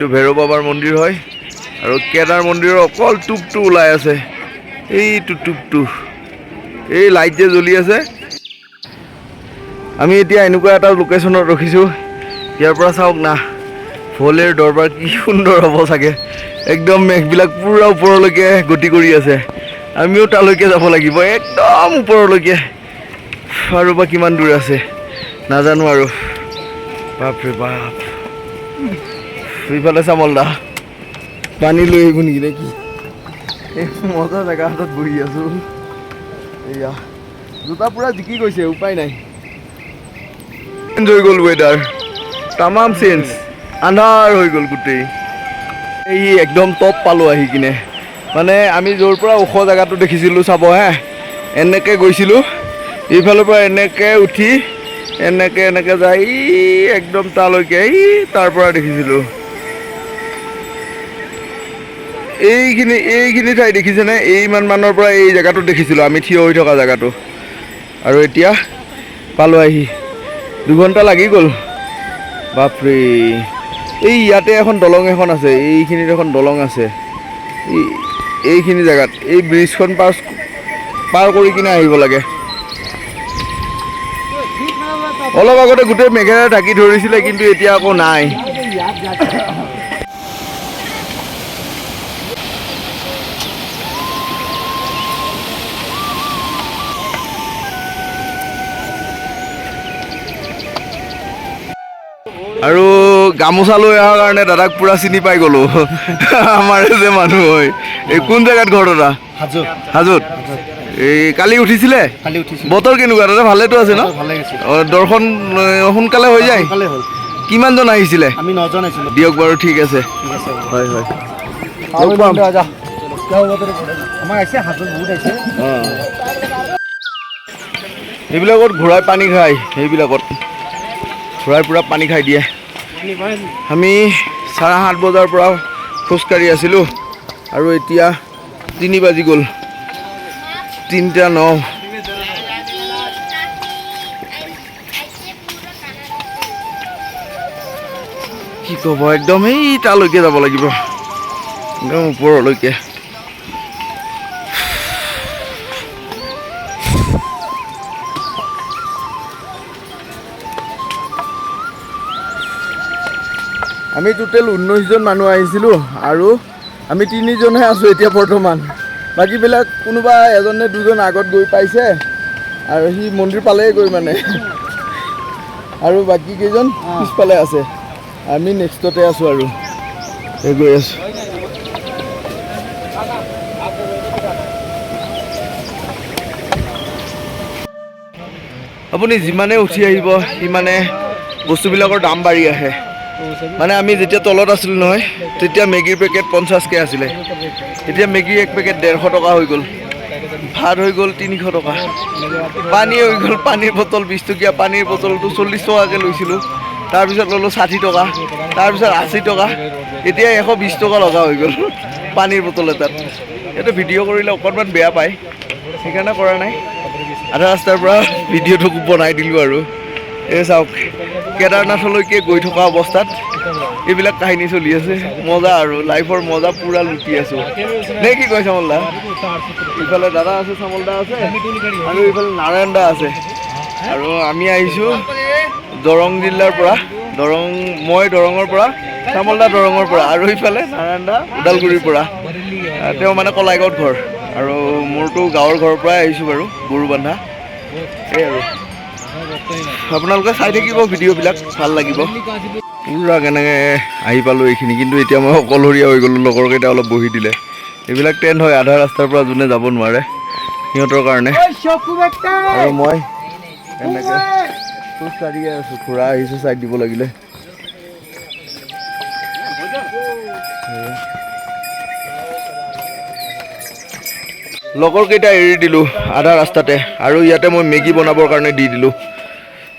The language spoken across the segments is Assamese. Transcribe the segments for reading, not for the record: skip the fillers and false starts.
ভৈৰৱ বাবাৰ মন্দিৰ হয় আৰু কেদাৰ মন্দিৰৰ অকল টুপটো ওলাই আছে। এইটো টুপটো এই লাইট যে জ্বলি আছে। আমি এতিয়া এনেকুৱা এটা লোকেশ্যনত ৰখিছোঁ, ইয়াৰ পৰা চাওক না ভোলেৰ দৰবাৰ কি সুন্দৰ হ'ব চাগে। একদম মেঘবিলাক পূৰা ওপৰলৈকে গতি কৰি আছে। আমিও তালৈকে যাব লাগিব, একদম ওপৰলৈকে। আৰু বা কিমান দূৰ আছে নাজানো আৰু। বাপৰে বাপ, ইফালে চামলদা পানী লৈ আহিব নেকি নে কি? এই মজা জেগা এটাত বহি আছো। এয়া জোতা পুৰা জিকি গৈছে, উপায় নাই। চেঞ্জ হৈ গ'ল ৱেডাৰ, তামাম চেঞ্জ। আন্ধাৰ হৈ গ'ল গোটেই। এই একদম টপ পালোঁ আহি কিনে। মানে আমি য'ৰ পৰা ওখ জেগাটো দেখিছিলোঁ চাব হে, এনেকৈ গৈছিলোঁ। এইফালৰ পৰা এনেকৈ উঠি এনেকৈ যাই একদম তালৈকে তাৰ পৰা দেখিছিলোঁ। এইখিনি ঠাই দেখিছেনে? ইমান মানৰ পৰা এই জেগাটো দেখিছিলোঁ আমি থিয় হৈ থকা জেগাটো। আৰু এতিয়া পালোঁ আহি, 2 ঘণ্টা লাগি গ'ল। বাপৰে, এই ইয়াতে এখন দলং এখন আছে, এইখিনিত এখন দলং আছে। এইখিনি জেগাত এই ব্ৰিজখন পাৰ কৰি কিনে আহিব লাগে। অলপ আগতে গোটেই মেঘেৰে ঢাকি ধৰিছিলে, কিন্তু এতিয়া আকৌ নাই। আৰু গামোচা লৈ অহাৰ কাৰণে দাদাক পুৰা চিনি পাই গ'লো। আমাৰ যে মানুহ হয়। এই কোন জেগাত ঘৰ দাদা? হাজোত। এই কালি উঠিছিলে? বতৰ কেনেকুৱা দাদা? ভালেতো আছে ন? দৰ্শন সোনকালে হৈ যায়? কিমানজন আহিছিলে? আমি 9 জন আহিছিলোঁ। দিয়ক বাৰু, ঠিক আছে। হয় হয়, এইবিলাকত ঘোঁৰাই পানী খায়, সেইবিলাকত ঘোঁৰাই পূৰা পানী খাই দিয়ে। আমি 7:30 বজাৰ পৰা খোজকাঢ়ি আছিলোঁ আৰু এতিয়া 3 বাজি গ'ল, 3:09। কি ক'ব, একদম এই তালৈকে যাব লাগিব, একদম ওপৰলৈকে। আমি টোটেল 19 জন মানুহ আহিছিলোঁ আৰু আমি 3 জনহে আছোঁ এতিয়া বৰ্তমান। বাকীবিলাক কোনোবা এজন নে দুজন আগত গৈ পাইছে আৰু সি মন্দিৰ পালেই গৈ মানে, আৰু বাকী কেইজন পিছফালে আছে। আমি নেক্সটতে আছোঁ আৰু গৈ আছোঁ। আপুনি যিমানে উঠি আহিব সিমানে বস্তুবিলাকৰ দাম বাঢ়ি আহে। মানে আমি যেতিয়া তলত আছিলোঁ নহয়, তেতিয়া মেগীৰ পেকেট 50কে আছিলে। এতিয়া মেগী এক পেকেট 150 টকা হৈ গ'ল। ভাত হৈ গ'ল 300 টকা। পানী হৈ গ'ল, পানীৰ বটল 20 টকীয়া পানীৰ বটলটো 40 টকাকৈ লৈছিলোঁ। তাৰপিছত ল'লোঁ 60 টকা, তাৰপিছত 80 টকা, এতিয়া 120 টকা লগা হৈ গ'ল পানীৰ বটল এটাত। এইটো ভিডিঅ' কৰিলে অকণমান বেয়া পায়, সেইকাৰণে কৰা নাই। আধা ৰাস্তাৰ পৰা ভিডিঅ'টো বনাই দিলোঁ আৰু। এই চাওক, কেদাৰনাথলৈকে গৈ থকা অৱস্থাত এইবিলাক কাহিনী চলি আছে। মজা আৰু লাইফৰ মজা পূৰা লুটি আছোঁ নে কি কয় চামল দা? ইফালে দাদা আছে, চামল দা আছে, আৰু ইফালে নাৰায়ণ দা আছে। আৰু আমি আহিছোঁ দৰং জিলাৰ পৰা, মই দৰঙৰ পৰা, চামল দা দৰঙৰ পৰা, আৰু ইফালে নাৰায়ণ দা ওদালগুৰিৰ পৰা। তেওঁ মানে কলাইগাঁৱত ঘৰ, আৰু মোৰতো গাঁৱৰ ঘৰৰ পৰাই আহিছোঁ বাৰু, গৰু বান্ধা। এই আৰু আপোনালোকে চাই থাকিব ভিডিঅ'বিলাক, ভাল লাগিব। পূৰা কেনেকৈ আহি পালোঁ এইখিনি, কিন্তু এতিয়া মই অকলশৰীয়া হৈ গ'লোঁ। লগৰকেইটা অলপ বহি দিলে। এইবিলাক ট্ৰেণ্ড হয় আধা ৰাস্তাৰ পৰা যোনে যাব নোৱাৰে সিহঁতৰ কাৰণে। আৰু মই এনেকৈ খোজকাঢ়িয়ে আছোঁ, খুৰা আহিছোঁ চাইড দিব লাগিলে। লগৰকেইটা এৰি দিলোঁ আধা ৰাস্তাতে, আৰু ইয়াতে মই মেগী বনাবৰ কাৰণে দি দিলোঁ।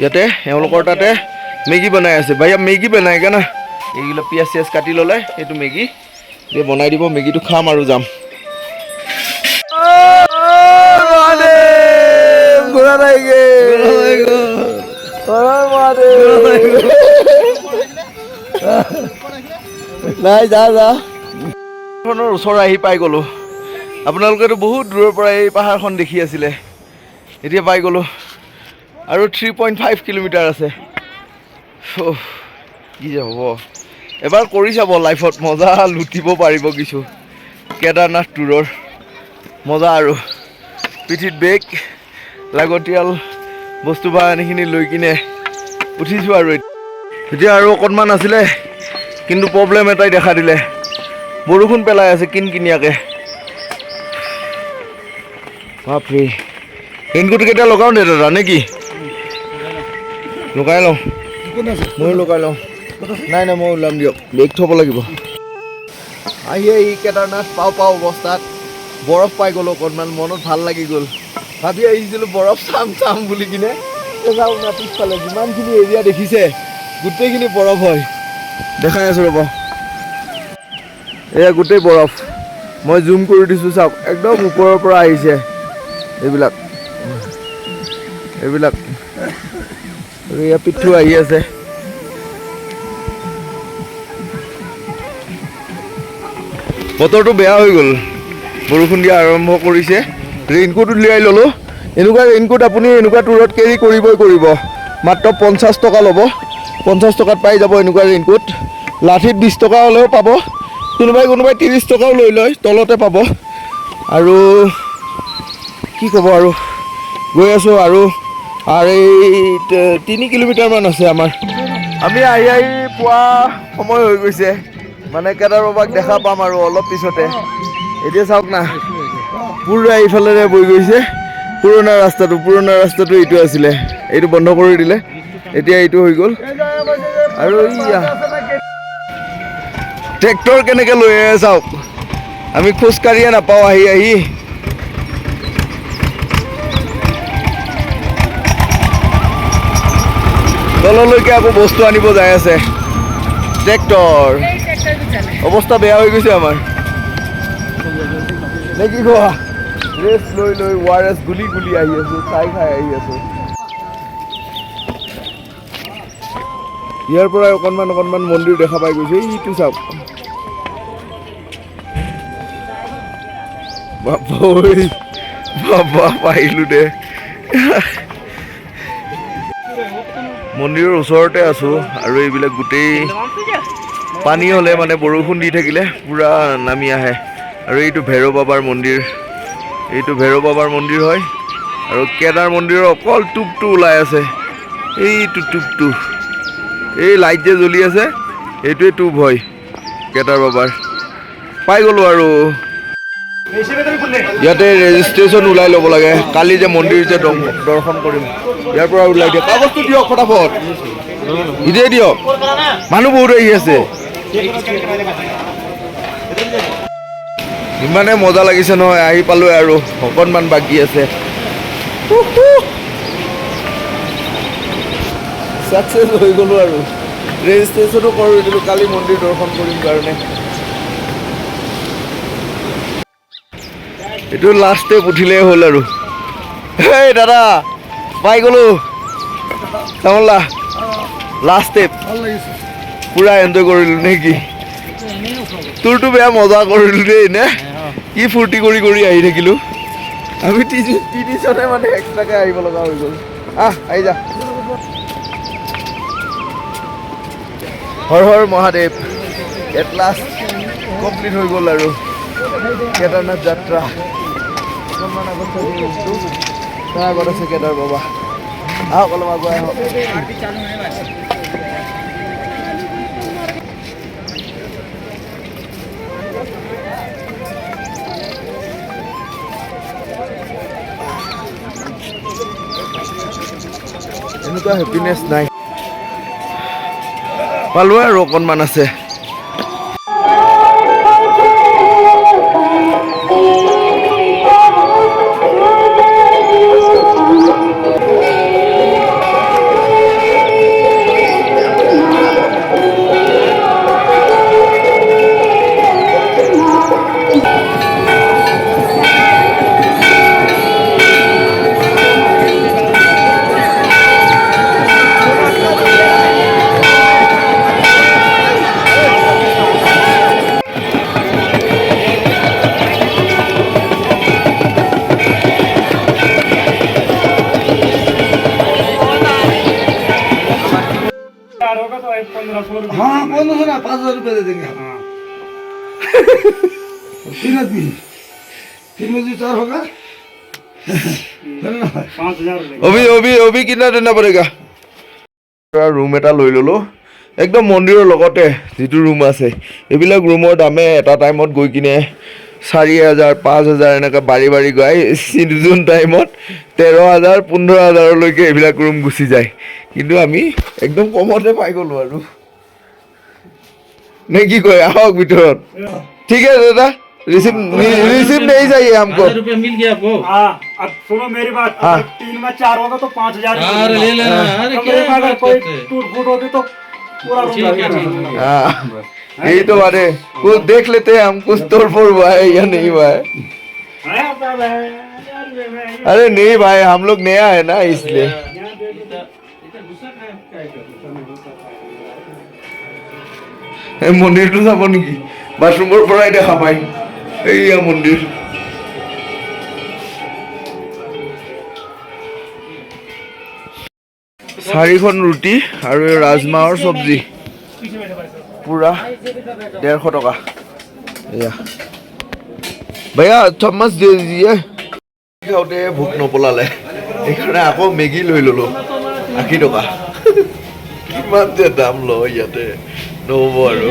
ইয়াতে এওঁলোকৰ তাতে মেগী বনাই আছে। ভাইয়া মেগী বনাইগা না? এইগুলো পিঁয়াজ চিয়াজ কাটি ল'লে, সেইটো মেগী দিয়ে বনাই দিব। মেগীটো খাম আৰু যাম। নাই যা যা ওচৰ আহি পাই গ'লোঁ। আপোনালোকেতো বহুত দূৰৰ পৰা এই পাহাৰখন দেখি আছিলে, এতিয়া পাই গ'লোঁ আৰু 3.5 কিলোমিটাৰ আছে। কি যে হ'ব, এবাৰ কৰি চাব লাইফত, মজা লুটিব পাৰিব কিছু। কেদাৰনাথ ট্যুৰৰ মজা আৰু পিঠিত বেগ, লাগতিয়াল বস্তু বাহানিখিনি লৈ কিনে উঠিছোঁ আৰু এতিয়া আৰু অকণমান আছিলে, কিন্তু প্ৰব্লেম এটাই দেখা দিলে, বৰষুণ পেলাই আছে কিনকিনীয়াকৈ। বাপৰে, ৰেইনকোট কেতিয়া লগাওঁ দে দাদা নে কি? লগাই লওঁ, ময়ো লগাই লওঁ। নাই নাই মই ওলাম দিয়ক, বেগ থ'ব লাগিব। আহি কেদাৰনাথ পাওঁ অৱস্থাত বৰফ পাই গ'লোঁ অকণমান, মনত ভাল লাগি গ'ল। ভাবি আহিছিলোঁ বৰফ চাম বুলি কিনে, যাওঁ না পিছফালে যিমানখিনি এৰিয়া দেখিছে গোটেইখিনি বৰফ হয়। দেখাই আছোঁ ৰ'ব, এয়া গোটেই বৰফ। মই জুম কৰি দিছোঁ চাওক, একদম ওপৰৰ পৰা আহিছে এইবিলাক আৰু এয়া পিঠু আহি আছে। বতৰটো বেয়া হৈ গ'ল, বৰষুণ দিয়া আৰম্ভ কৰিছে। ৰেইনকোট উলিয়াই ল'লোঁ। এনেকুৱা ৰেইনকোট আপুনি এনেকুৱা ট্যুৰত কেৰি কৰিব, মাত্ৰ 50 টকা ল'ব। 50 টকাত পাই যাব এনেকুৱা ৰেইনকোট। লাঠিত 20 টকা হ'লেও পাব, কোনোবাই 30 টকাও লৈ লয়, তলতে পাব। আৰু কি ক'ব আৰু, গৈ আছোঁ আৰু এই 3 কিলোমিটাৰমান আছে আমাৰ। আমি আহি পোৱা সময় হৈ গৈছে, মানে কেদাৰ বাবাক দেখা পাম আৰু অলপ পিছতে। এতিয়া চাওক না, পুৰা এইফালেৰে বৈ গৈছে পুৰণা ৰাস্তাটো এইটো আছিলে, এইটো বন্ধ কৰি দিলে, এতিয়া এইটো হৈ গ'ল। আৰু ট্ৰেক্টৰ কেনেকৈ লৈ আহে চাওক, আমি খোজকাঢ়িয়ে নাপাওঁ আহি। তললৈকে আকৌ বস্তু আনিব যাই আছে ট্ৰেক্টৰ। অৱস্থা বেয়া হৈ গৈছে আমাৰ, নে কি কোৱা? ৰেষ্ট লৈ ORS গুলি আহি আছোঁ, খাই আহি আছোঁ। ইয়াৰ পৰাই অকণমান মন্দিৰ দেখা পাই গৈছে, এইটো চাওক। বাবা পাৰিলোঁ দে। মন্দিৰৰ ওচৰতে আছোঁ আৰু এইবিলাক গোটেই পানী হ'লে, মানে বৰষুণ দি থাকিলে পূৰা নামি আহে। আৰু এইটো ভৈৰৱ বাবাৰ মন্দিৰ, হয়। আৰু কেদাৰ মন্দিৰৰ অকল টোপটো ওলাই আছে, এইটো টোপটো, এই লাইট যে জ্বলি আছে এইটোৱে টোপ হয় কেদাৰ বাবাৰ। পাই গ'লোঁ আৰু ইয়াতে ৰেজিষ্ট্ৰেশ্যন ওলাই ল'ব লাগে, কালি যে মন্দিৰ যে দৰ্শন কৰিম, ইয়াৰ পৰা ওলাই দিয়ক, কাগজটো দিয়ক ফটাফট, ইতিয়াই দিয়ক, মানুহ বহুত আহি আছে। ইমানে মজা লাগিছে নহয়, আহি পালোঁ আৰু অকণমান বাকী আছে। ছাকচেছ হৈ গ'লোঁ আৰু ৰেজিষ্ট্ৰেশ্যনো কৰি দিলোঁ কালি মন্দিৰ দৰ্শন কৰিম কাৰণে। এইটো লাষ্ট ষ্টেপ উঠিলেই হ'ল আৰু। এই দাদা পাই গ'লোঁ, চামলা লাষ্ট ষ্টেপ, পূৰা এনজয় কৰিলোঁ নে কি? তোৰতো বেয়া মজা কৰিলোঁ দেই নে? কি ফূৰ্তি কৰি আহি থাকিলোঁ আমি। 3জনে মানে এক্সট্ৰাকৈ আহিব লগা হৈ গ'ল। আহি যা। Har Har Mahadev, at last complete হৈ গ'ল আৰু কেদাৰনাথ যাত্ৰা। অকণমান আগত আছে কেদাৰ বাবা, আহক অলপ আগুৱাই আহক। এনেকুৱা হেপিনেছ নাই, পালোঁ আৰু অকণমান আছে। दे देंगे हम। 3 आदमी 3 बजे 4 होगा। चलना भाई 5000 অভি কিনা দেনা পড়েগা ৰুম এটা লৈ ললো একদম মন্দিৰৰ লগতে যিটো ৰুম আছে এইবিলাক ৰুমৰ দামে এটা টাইমত গৈ কিনে 4000 5000 এনেকা বাঢ়ি বাঢ়ি গৈ যোন টাইমত 13000 15000 লৈকে এইবিলাক ৰুম গুচি যায় কিন্তু আমি একদম কমতে পাই গলো আৰু নে কি কয় আহক ভিতৰত ঠিক আছে দাদা रिसिव नहीं चाहिए हमको 1000 रुपया मिल गया आपको हाँ अब सुनो मेरी बात हाँ। 3 में 4 होगा तो 5000 अरे ले लेना अरे कमरे क्या में अगर बात कोई करते हैं? टूट फूट होती तो पूरा रूम ठीक है, लगेगा। ठीक है। हाँ यही तो बात है कुछ देख लेते हैं हम कुछ तोड़ फोड़ हुआ है या नहीं हुआ है हाँ, बाबा, यार, मैं- अरे नहीं भाई हम लोग नया है ना इसलिए इतना गुस्सा क्या है এই মন্দিৰটো যাব নেকি বাথৰুমৰ পৰাই দেখা পাই এইয়া মন্দিৰ চাৰিখন ৰুটি আৰু ৰাজমাহৰ চব্জি পুৰা 150 টকা এয়া भैया चम्मच दे दीजिए খাওঁতে ভোক নপলালে সেইকাৰণে আকৌ মেগী লৈ ললো 80 টকা কিমান যে দাম লয় ইয়াতে নহ'ব আৰু